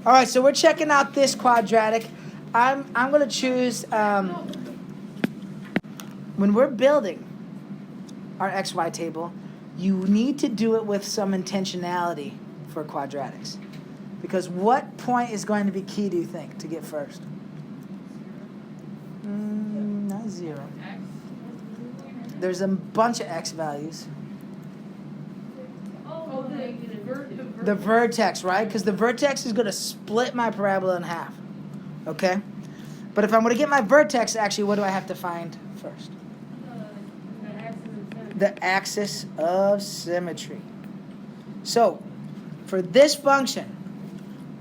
All right, so we're checking out this quadratic. I'm going to choose, when we're building our XY table, you need to do it with some intentionality for quadratics. Because what point is going to be key, do you think, to get first? Not 0. There's a bunch of x values. The vertex, right? Because the vertex is going to split my parabola in half. Okay? But if I'm going to get my vertex, actually, what do I have to find first? The axis of symmetry. So, for this function,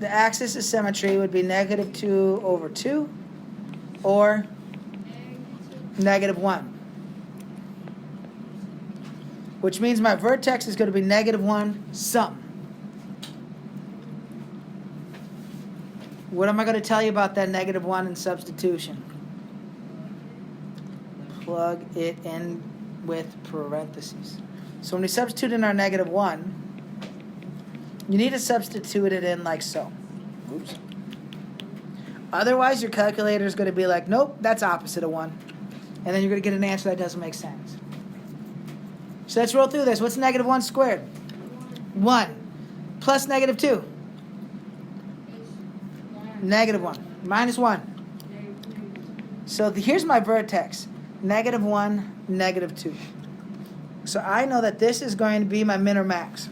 the axis of symmetry would be negative 2 over 2 or negative 1. Which means my vertex is going to be negative 1 something. What am I going to tell you about that negative 1 in substitution? Plug it in with parentheses. So when we substitute in our negative 1, you need to substitute it in like so. Oops. Otherwise, your calculator is going to be like, nope, that's opposite of 1. And then you're going to get an answer that doesn't make sense. So let's roll through this. What's negative 1 squared? 1. Plus negative 2. Negative 1. Minus 1. So here's my vertex. Negative 1, negative 2. So I know that this is going to be my min or max.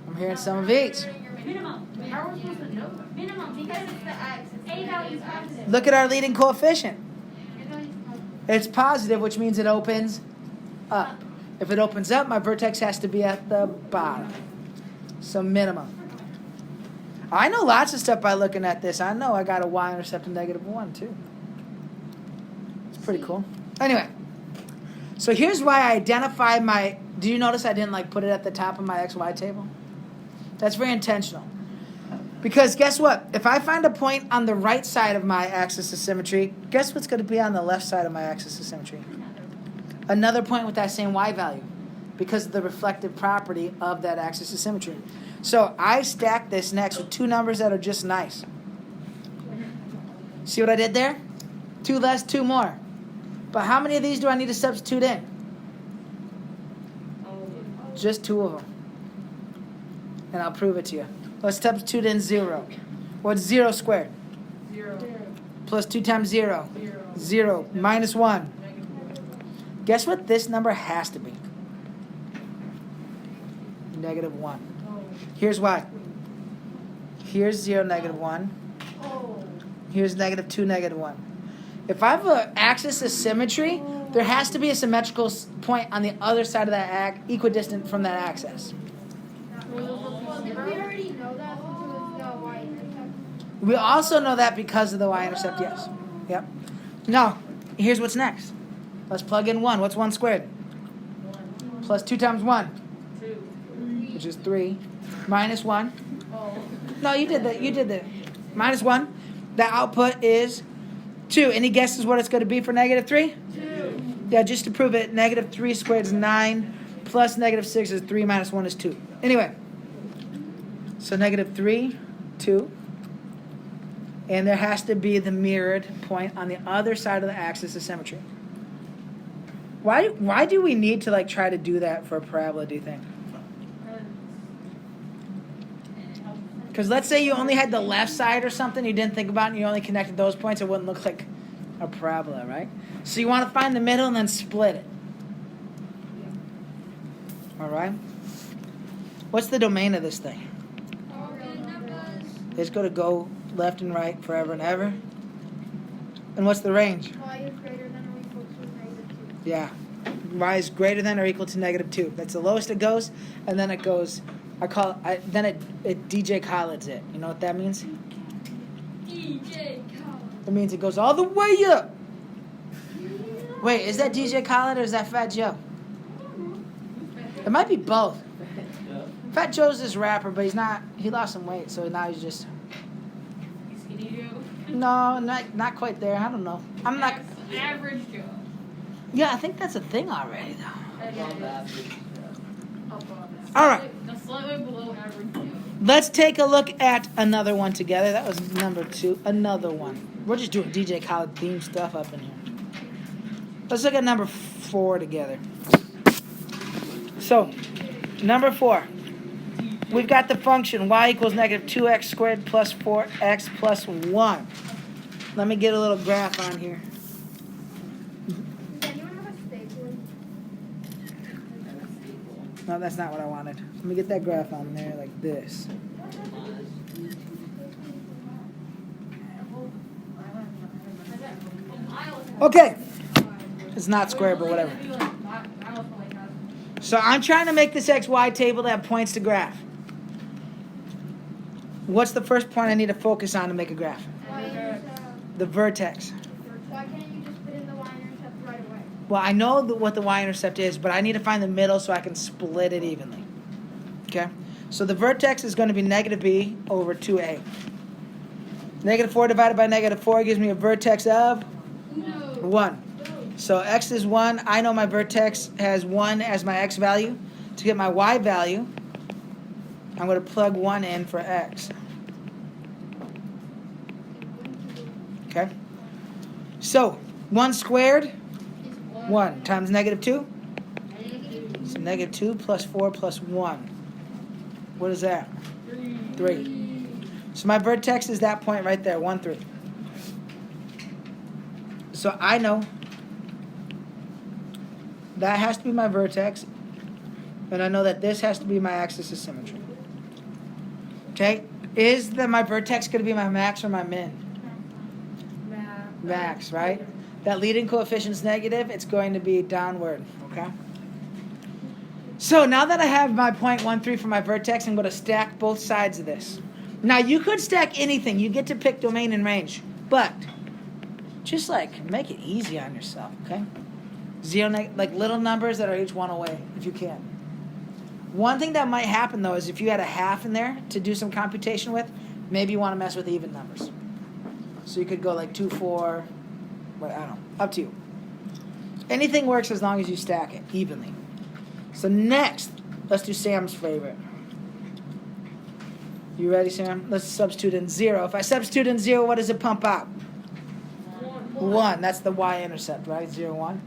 I'm hearing some of each. Minimum. How are we supposed to know that? Minimum, because it's the axis. A value is positive. Look at our leading coefficient. It's positive, which means it opens up. If it opens up, my vertex has to be at the bottom. So minimum. I know lots of stuff by looking at this. I know I got a y-intercept of negative 1, too. It's pretty cool. Anyway, so here's why I identify my... Do you notice I didn't put it at the top of my XY table? That's very intentional. Because guess what? If I find a point on the right side of my axis of symmetry, guess what's going to be on the left side of my axis of symmetry? Another point with that same y value, because of the reflective property of that axis of symmetry. So I stack this next with two numbers that are just nice. See what I did there? 2 less, 2 more. But how many of these do I need to substitute in? Just 2 of them. And I'll prove it to you. Let's substitute in 0. What's 0 squared? 0. Plus 2 times 0. 0. Minus 1. Guess what this number has to be? Negative 1. Here's why. Here's 0, negative 1. Here's negative 2, negative 1. If I have an axis of symmetry, there has to be a symmetrical point on the other side of that equidistant from that axis. We also know that because of the y-intercept, yes. Yep. Now, here's what's next. Let's plug in 1. What's 1 squared? Plus 2 times 1. 2. Which is 3. Minus 1. No, you did that. You did that. Minus 1. The output is 2. Any guesses what it's going to be for negative 3? 2. Yeah, just to prove it, negative 3 squared is 9. Plus negative 6 is 3. Minus 1 is 2. Anyway. So negative 3, 2. And there has to be the mirrored point on the other side of the axis of symmetry. Why do we need to try to do that for a parabola, do you think? Because let's say you only had the left side or something you didn't think about and you only connected those points, it wouldn't look like a parabola, right? So you want to find the middle and then split it. All right? What's the domain of this thing? It's going to go left and right forever and ever. And what's the range? Y is greater than or equal to negative 2. Yeah. Y is greater than or equal to negative 2. That's the lowest it goes, and then it goes, then it DJ Khaled's it. You know what that means? DJ Khaled. It means it goes all the way up. Wait, is that DJ Khaled or is that Fat Joe? It might be both. Fat Joe's this rapper, but he lost some weight, so now he's just... Skinny Joe? No, not quite there. I don't know. I'm not... Average Joe. Yeah, I think that's a thing already, though. All right. Slightly below average. Let's take a look at another one together. That was number 2. Another one. We're just doing DJ Khaled themed stuff up in here. Let's look at number 4 together. So, number 4. We've got the function y equals negative 2x squared plus 4x plus 1. Let me get a little graph on here. Does anyone have a stapler? No, that's not what I wanted. Let me get that graph on there like this. Okay. It's not square, but whatever. So I'm trying to make this XY table to have points to graph. What's the first point I need to focus on to make a graph? The vertex. Why can't you just put in the y-intercept right away? Well, I know what the y-intercept is, but I need to find the middle so I can split it evenly. Okay? So the vertex is going to be negative b over 2a. Negative 4 divided by negative 4 gives me a vertex of 1. So x is 1. I know my vertex has 1 as my x value. To get my y value, I'm going to plug 1 in for x. Okay? So, 1 squared, 1 times negative 2. So negative 2 plus 4 plus 1. What is that? 3. So my vertex is that point right there, 1, 3. So I know that has to be my vertex, and I know that this has to be my axis of symmetry. Okay? Is my vertex going to be my max or my min? Max, right? That leading coefficient is negative, it's going to be downward, okay? So now that I have my point 1, 3 for my vertex, I'm going to stack both sides of this. Now you could stack anything. You get to pick domain and range, but just like make it easy on yourself, okay? Like little numbers that are each 1 away, if you can. One thing that might happen though is if you had a half in there to do some computation with, maybe you want to mess with even numbers. So you could go like 2, 4, what, I don't know, up to you. Anything works as long as you stack it evenly. So next, let's do Sam's favorite. You ready, Sam? Let's substitute in 0. If I substitute in 0, what does it pump out? 1. That's the y-intercept, right? 0, 1.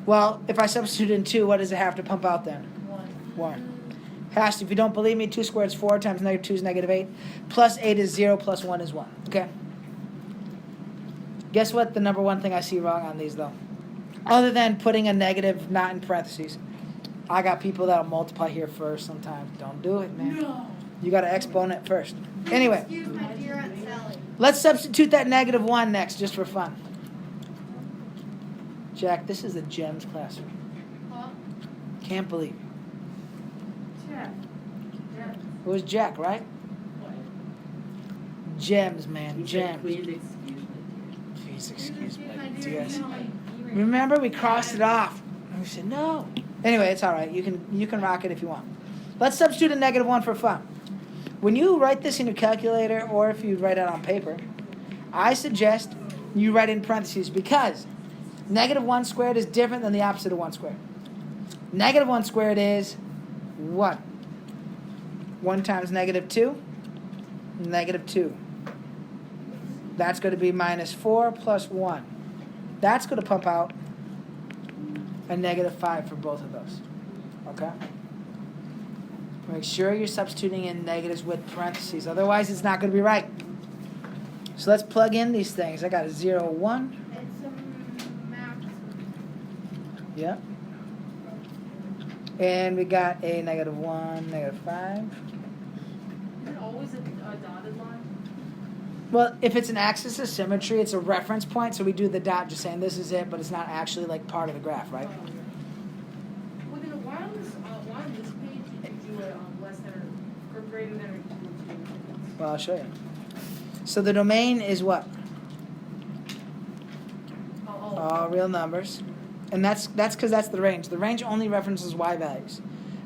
Well, if I substitute in 2, what does it have to pump out then? 1. Has to. If you don't believe me, 2 squared is 4 times negative 2 is negative 8. Plus 8 is 0, plus 1 is 1. Okay? Guess what the number one thing I see wrong on these, though? Other than putting a negative not in parentheses. I got people that'll multiply here first sometimes. Don't do it, man. No. You got to exponent first. Anyway. Excuse my dear Aunt Sally. Let's substitute that negative 1 next, just for fun. Jack, this is a GEMS classroom. Huh? Can't believe it. Jack. It was Jack, right? GEMS, man. GEMS. Please excuse me. Yes. Remember, we crossed it off. And we said, no. Anyway, it's all right. You can rock it if you want. Let's substitute a negative 1 for fun. When you write this in your calculator, or if you write it on paper, I suggest you write in parentheses because negative 1 squared is different than the opposite of 1 squared. Negative 1 squared is 1. 1 times negative 2, negative 2. That's going to be minus 4 plus 1. That's going to pump out a negative 5 for both of those. Okay? Make sure you're substituting in negatives with parentheses. Otherwise, it's not going to be right. So let's plug in these things. I got a 0, 1. It's a max. Yep. And we got a negative 1, negative 5. Is it always a dotted line? Well, if it's an axis of symmetry, it's a reference point, so we do the dot just saying this is it, but it's not actually like part of the graph, right? Well, then why on this page did you do it on less than or greater than or equal to? Well, I'll show you. So the domain is what? All real numbers. And that's because that's the range. The range only references y values.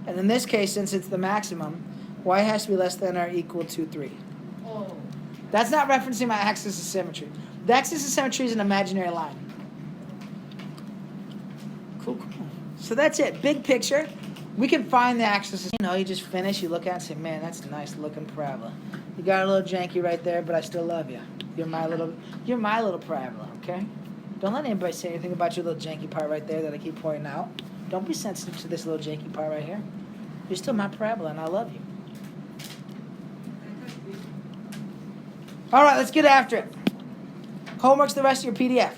And in this case, since it's the maximum, y has to be less than or equal to 3. Oh. That's not referencing my axis of symmetry. The axis of symmetry is an imaginary line. Cool. So that's it. Big picture. We can find the axis. You know, you just finish, you look at it and say, man, that's a nice looking parabola. You got a little janky right there, but I still love you. You're my little parabola, okay? Don't let anybody say anything about your little janky part right there that I keep pointing out. Don't be sensitive to this little janky part right here. You're still my parabola, and I love you. All right, let's get after it. Homework's the rest of your PDF.